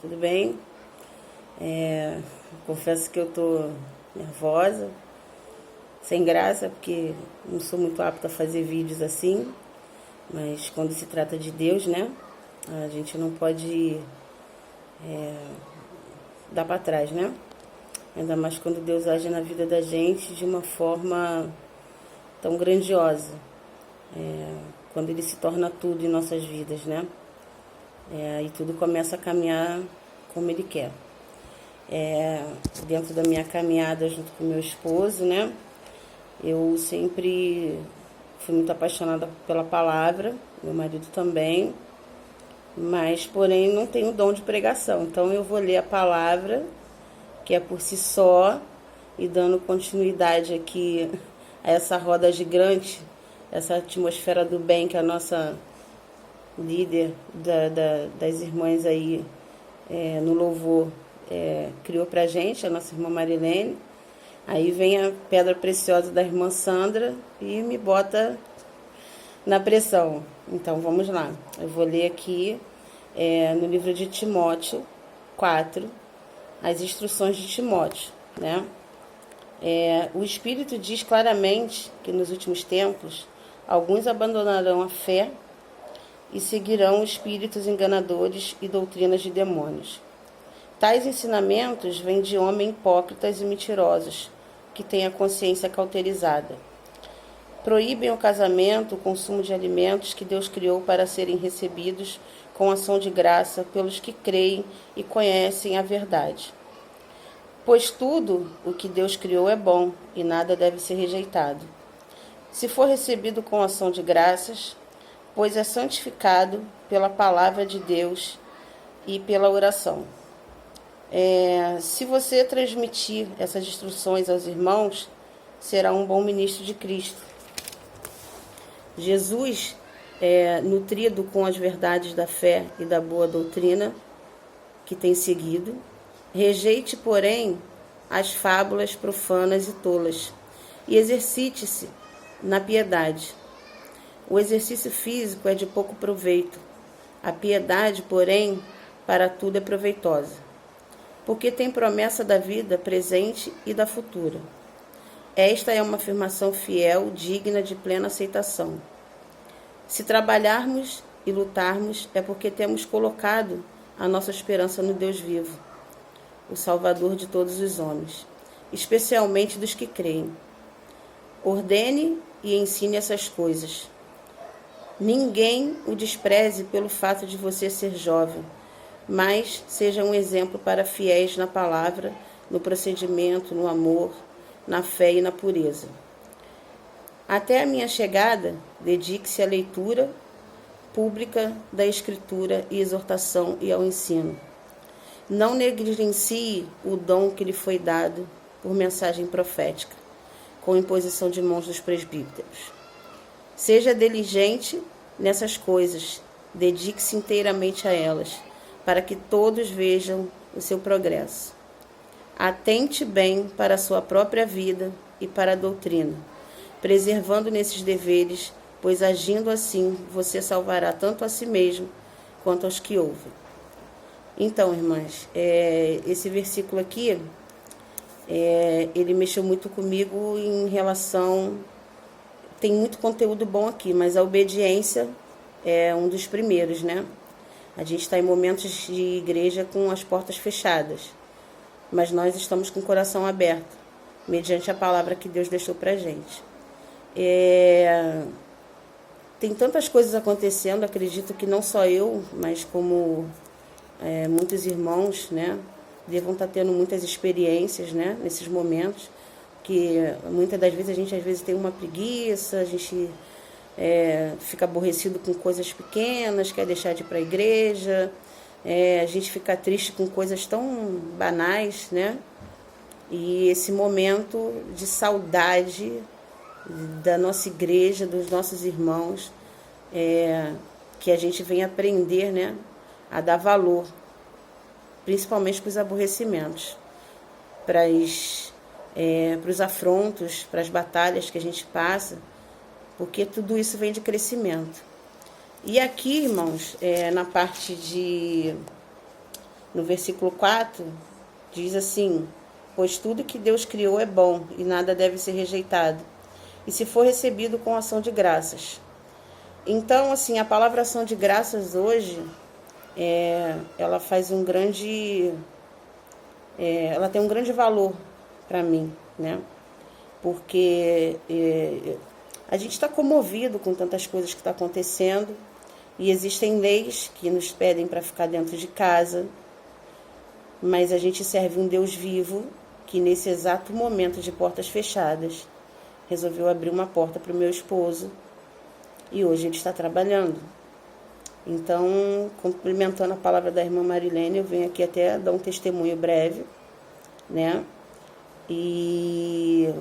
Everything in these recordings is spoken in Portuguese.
tudo bem? Confesso que eu tô nervosa, sem graça, porque não sou muito apta a fazer vídeos assim, mas quando se trata de Deus, né? A gente não pode dar para trás, né? Ainda mais quando Deus age na vida da gente de uma forma tão grandiosa, quando Ele se torna tudo em nossas vidas, né? E tudo começa a caminhar como Ele quer. Dentro da minha caminhada junto com meu esposo, né? Eu sempre fui muito apaixonada pela palavra, meu marido também, mas porém não tenho dom de pregação. Então eu vou ler a palavra, que é por si só, e dando continuidade aqui a essa roda gigante, essa atmosfera do bem que a nossa líder das irmãs aí no louvor criou pra gente, a nossa irmã Marilene. Aí vem a pedra preciosa da irmã Sandra e me bota na pressão. Então vamos lá, eu vou ler aqui no livro de Timóteo 4, as instruções de Timóteo, né? O Espírito diz claramente que nos últimos tempos alguns abandonarão a fé e seguirão espíritos enganadores e doutrinas de demônios. Tais ensinamentos vêm de homens hipócritas e mentirosos, que têm a consciência cauterizada. Proíbem o casamento, o consumo de alimentos que Deus criou para serem recebidos com ação de graça pelos que creem e conhecem a verdade. Pois tudo o que Deus criou é bom e nada deve ser rejeitado. Se for recebido com ação de graças, pois é santificado pela palavra de Deus e pela oração. Se você transmitir essas instruções aos irmãos, será um bom ministro de Cristo. Jesus, nutrido com as verdades da fé e da boa doutrina que tem seguido, rejeite, porém, as fábulas profanas e tolas e exercite-se na piedade. O exercício físico é de pouco proveito. A piedade, porém, para tudo é proveitosa, porque tem promessa da vida presente e da futura. Esta é uma afirmação fiel, digna de plena aceitação. Se trabalharmos e lutarmos, é porque temos colocado a nossa esperança no Deus vivo, o Salvador de todos os homens, especialmente dos que creem. Ordene e ensine essas coisas. Ninguém o despreze pelo fato de você ser jovem, mas seja um exemplo para fiéis na palavra, no procedimento, no amor, na fé e na pureza. Até a minha chegada, dedique-se à leitura pública da Escritura e exortação e ao ensino. Não negligencie o dom que lhe foi dado por mensagem profética, com imposição de mãos dos presbíteros. Seja diligente nessas coisas, dedique-se inteiramente a elas, para que todos vejam o seu progresso. Atente bem para a sua própria vida e para a doutrina, preservando nesses deveres, pois agindo assim, você salvará tanto a si mesmo quanto aos que ouvem. Então, irmãs, esse versículo aqui, ele mexeu muito comigo em relação... Tem muito conteúdo bom aqui, mas a obediência é um dos primeiros, né? A gente está em momentos de igreja com as portas fechadas, mas nós estamos com o coração aberto, mediante a palavra que Deus deixou pra gente. Tem tantas coisas acontecendo, acredito que não só eu, mas como muitos irmãos, né, devam estar tendo muitas experiências, né, nesses momentos, que muitas das vezes a gente tem uma preguiça, a gente fica aborrecido com coisas pequenas, quer deixar de ir para a igreja, a gente fica triste com coisas tão banais, né? E esse momento de saudade da nossa igreja, dos nossos irmãos, que a gente vem aprender, né, a dar valor, principalmente para os aborrecimentos, para os afrontos, para as batalhas que a gente passa, porque tudo isso vem de crescimento. E aqui, irmãos, na parte no versículo 4, diz assim: pois tudo que Deus criou é bom e nada deve ser rejeitado, e se for recebido com ação de graças. Então, assim, a palavra ação de graças hoje, ela faz um grande, ela tem um grande valor para mim, né? Porque a gente está comovido com tantas coisas que estão acontecendo, e existem leis que nos pedem para ficar dentro de casa, mas a gente serve um Deus vivo que nesse exato momento de portas fechadas resolveu abrir uma porta para o meu esposo, e hoje ele está trabalhando. Então, complementando a palavra da irmã Marilene, eu venho aqui até dar um testemunho breve, né? E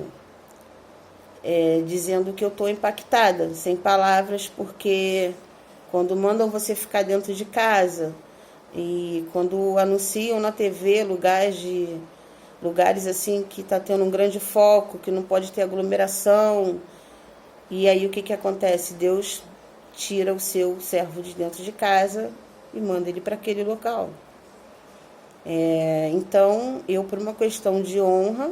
dizendo que eu estou impactada, sem palavras, porque quando mandam você ficar dentro de casa e quando anunciam na TV lugares assim que está tendo um grande foco, que não pode ter aglomeração, e aí o que acontece? Deus tira o seu servo de dentro de casa e manda ele para aquele local. Então, eu, por uma questão de honra,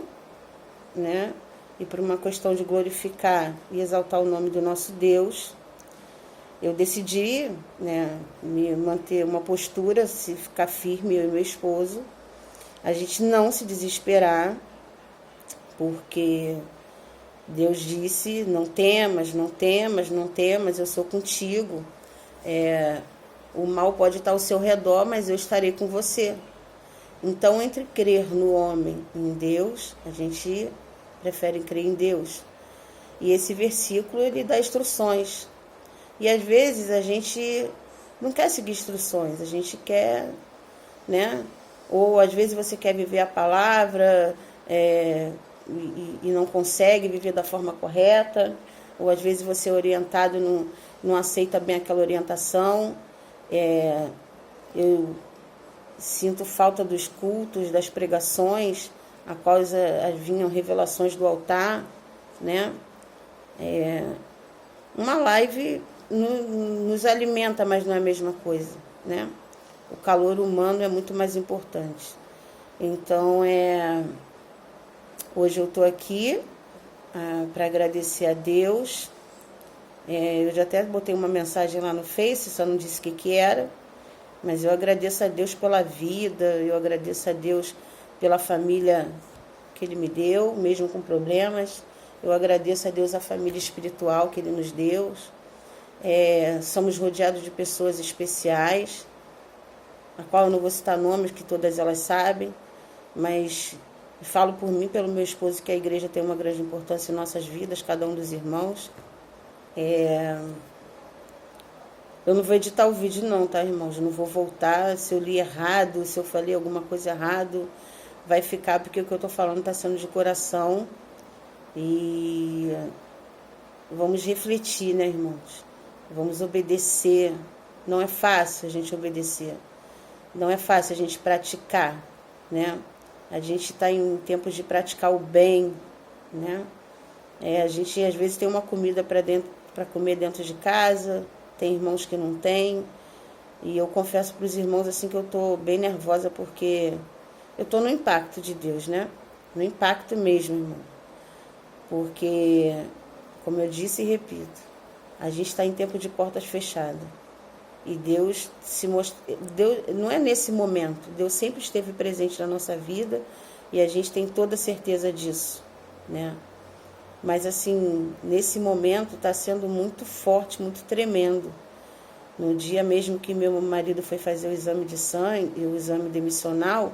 né, e por uma questão de glorificar e exaltar o nome do nosso Deus, eu decidi, né, me manter uma postura, se ficar firme, eu e meu esposo, a gente não se desesperar, porque Deus disse: não temas, não temas, não temas, eu sou contigo. O mal pode estar ao seu redor, mas eu estarei com você. Então, entre crer no homem e em Deus, a gente prefere crer em Deus. E esse versículo, ele dá instruções. E às vezes a gente não quer seguir instruções, a gente quer, né? Ou às vezes você quer viver a palavra e não consegue viver da forma correta, ou às vezes você é orientado e não aceita bem aquela orientação. Eu sinto falta dos cultos, das pregações, a qual vinham revelações do altar, né? Uma live nos alimenta, mas não é a mesma coisa, né? O calor humano é muito mais importante. Então, hoje eu estou aqui para agradecer a Deus. Eu já até botei uma mensagem lá no Face, só não disse o que era, mas eu agradeço a Deus pela vida, eu agradeço a Deus pela família que Ele me deu, mesmo com problemas. Eu agradeço a Deus a família espiritual que Ele nos deu. Somos rodeados de pessoas especiais, a qual eu não vou citar nomes, que todas elas sabem, mas falo por mim, pelo meu esposo, que a igreja tem uma grande importância em nossas vidas, cada um dos irmãos. Eu não vou editar o vídeo não, tá, irmãos? Eu não vou voltar, se eu li errado, se eu falei alguma coisa errado, vai ficar, porque o que eu tô falando tá sendo de coração. E vamos refletir, né, irmãos? Vamos obedecer. Não é fácil a gente obedecer. Não é fácil a gente praticar, né? A gente está em tempos de praticar o bem, né? A gente às vezes tem uma comida para comer dentro de casa, tem irmãos que não tem. E eu confesso para os irmãos assim que eu estou bem nervosa, porque eu estou no impacto de Deus, né? No impacto mesmo, irmão. Porque, como eu disse e repito, a gente está em tempo de portas fechadas. E Deus se mostrou. Não é nesse momento. Deus sempre esteve presente na nossa vida e a gente tem toda certeza disso, né? Mas assim, nesse momento está sendo muito forte, muito tremendo. No dia mesmo que meu marido foi fazer o exame de sangue, o exame demissional,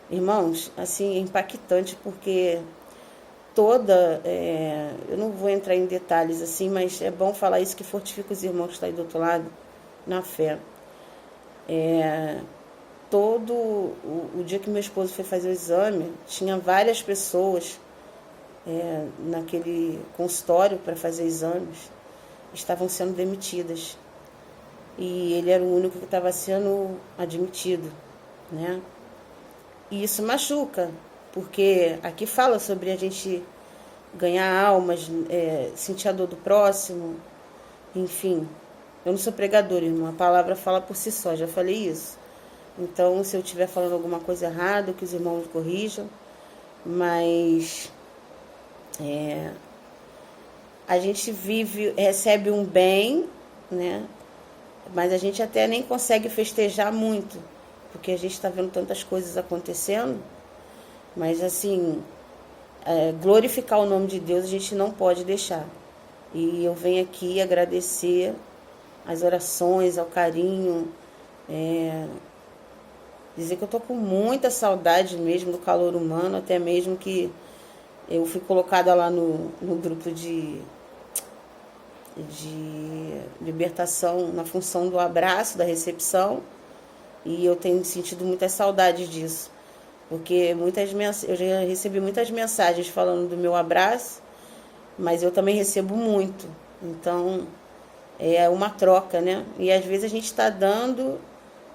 irmãos, assim, é impactante, porque eu não vou entrar em detalhes assim, mas é bom falar isso, que fortifica os irmãos que estão aí do outro lado, na fé. O dia que meu esposo foi fazer o exame, tinha várias pessoas naquele consultório para fazer exames, estavam sendo demitidas. E ele era o único que estava sendo admitido, né? E isso machuca, porque aqui fala sobre a gente ganhar almas, sentir a dor do próximo, enfim. Eu não sou pregadora, irmão, a palavra fala por si só, já falei isso. Então, se eu estiver falando alguma coisa errada, que os irmãos me corrijam. Mas a gente recebe um bem, né? Mas a gente até nem consegue festejar muito, porque a gente está vendo tantas coisas acontecendo. Mas assim, glorificar o nome de Deus a gente não pode deixar. E eu venho aqui agradecer as orações, ao carinho, dizer que eu tô com muita saudade mesmo do calor humano, até mesmo que eu fui colocada lá no grupo de libertação, na função do abraço, da recepção, e eu tenho sentido muita saudade disso, porque eu já recebi muitas mensagens falando do meu abraço, mas eu também recebo muito, então é uma troca, né? E às vezes a gente está dando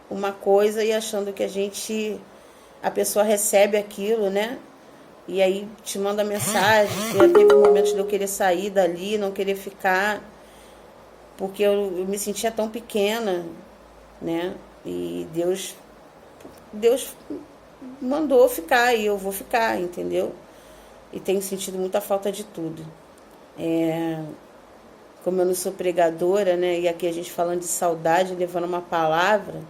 uma coisa e achando que a pessoa recebe aquilo, né? E aí te manda mensagem, já teve momentos de eu querer sair dali, não querer ficar, porque eu me sentia tão pequena, né? E Deus mandou ficar e eu vou ficar, entendeu? E tenho sentido muita falta de tudo. Como eu não sou pregadora, né? E aqui a gente falando de saudade, levando uma palavra,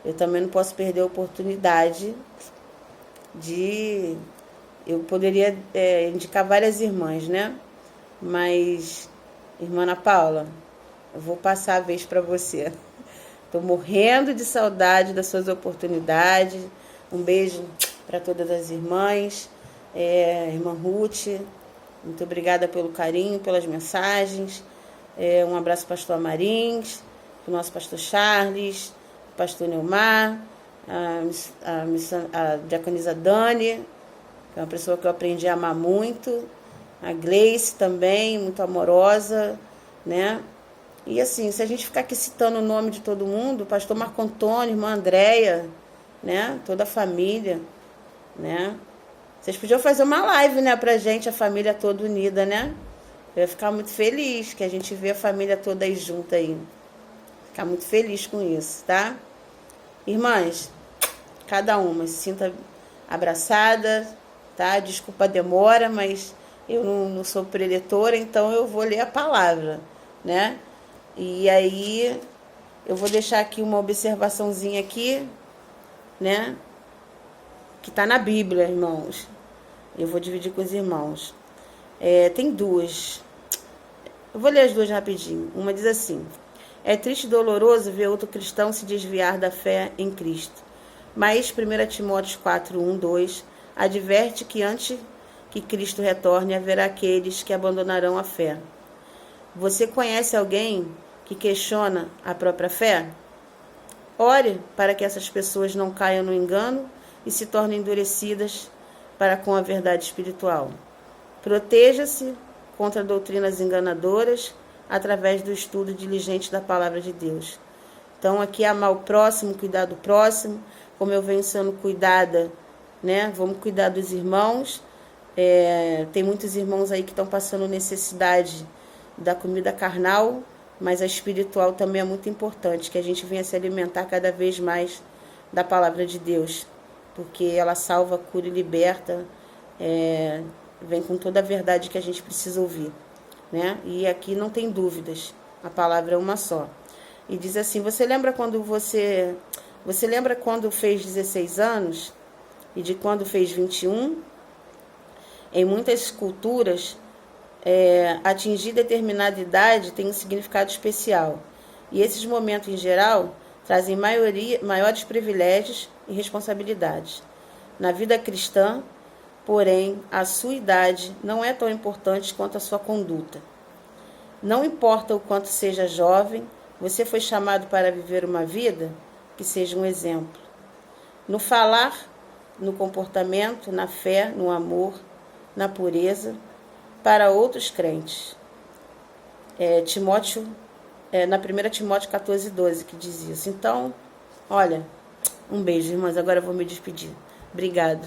eu também não posso perder a oportunidade de... Eu poderia indicar várias irmãs, né? Mas, irmã Ana Paula, eu vou passar a vez para você. Estou morrendo de saudade das suas oportunidades. Um beijo para todas as irmãs. Irmã Ruth, muito obrigada pelo carinho, pelas mensagens. Um abraço para o pastor Amarins, para o nosso pastor Charles, pastor Neumar, a diaconisa Dani, que é uma pessoa que eu aprendi a amar muito, a Gleice também, muito amorosa, né? E assim, se a gente ficar aqui citando o nome de todo mundo, pastor Marco Antônio, irmã Andréia, né? Toda a família, né? Vocês podiam fazer uma live, né, pra gente, a família toda unida, né? Eu ia ficar muito feliz que a gente vê a família toda aí junta aí. Ficar muito feliz com isso, tá? Irmãs, cada uma se sinta abraçada, tá? Desculpa a demora, mas eu não sou preletora, então eu vou ler a palavra, né? E aí eu vou deixar aqui uma observaçãozinha aqui, né? Que tá na Bíblia, irmãos. Eu vou dividir com os irmãos. Tem duas. Eu vou ler as duas rapidinho. Uma diz assim: é triste e doloroso ver outro cristão se desviar da fé em Cristo. Mas 1 Timóteo 4, 1, 2 adverte que antes que Cristo retorne, haverá aqueles que abandonarão a fé. Você conhece alguém que questiona a própria fé? Ore para que essas pessoas não caiam no engano e se tornem endurecidas para com a verdade espiritual. Proteja-se contra doutrinas enganadoras através do estudo diligente da palavra de Deus. Então, aqui amar o próximo, cuidar do próximo, como eu venho sendo cuidada, né? Vamos cuidar dos irmãos. Tem muitos irmãos aí que estão passando necessidade da comida carnal, mas a espiritual também é muito importante, que a gente venha se alimentar cada vez mais da palavra de Deus, porque ela salva, cura e liberta, vem com toda a verdade que a gente precisa ouvir, né? E aqui não tem dúvidas, a palavra é uma só. E diz assim: você lembra quando fez 16 anos e de quando fez 21? Em muitas culturas, atingir determinada idade tem um significado especial. E esses momentos, em geral, trazem maiores privilégios e responsabilidades. Na vida cristã, porém, a sua idade não é tão importante quanto a sua conduta. Não importa o quanto seja jovem, você foi chamado para viver uma vida que seja um exemplo. No falar, no comportamento, na fé, no amor, na pureza, para outros crentes. Na 1 Timóteo 14, 12, que diz isso. Então, olha, um beijo, irmãs. Agora eu vou me despedir. Obrigada.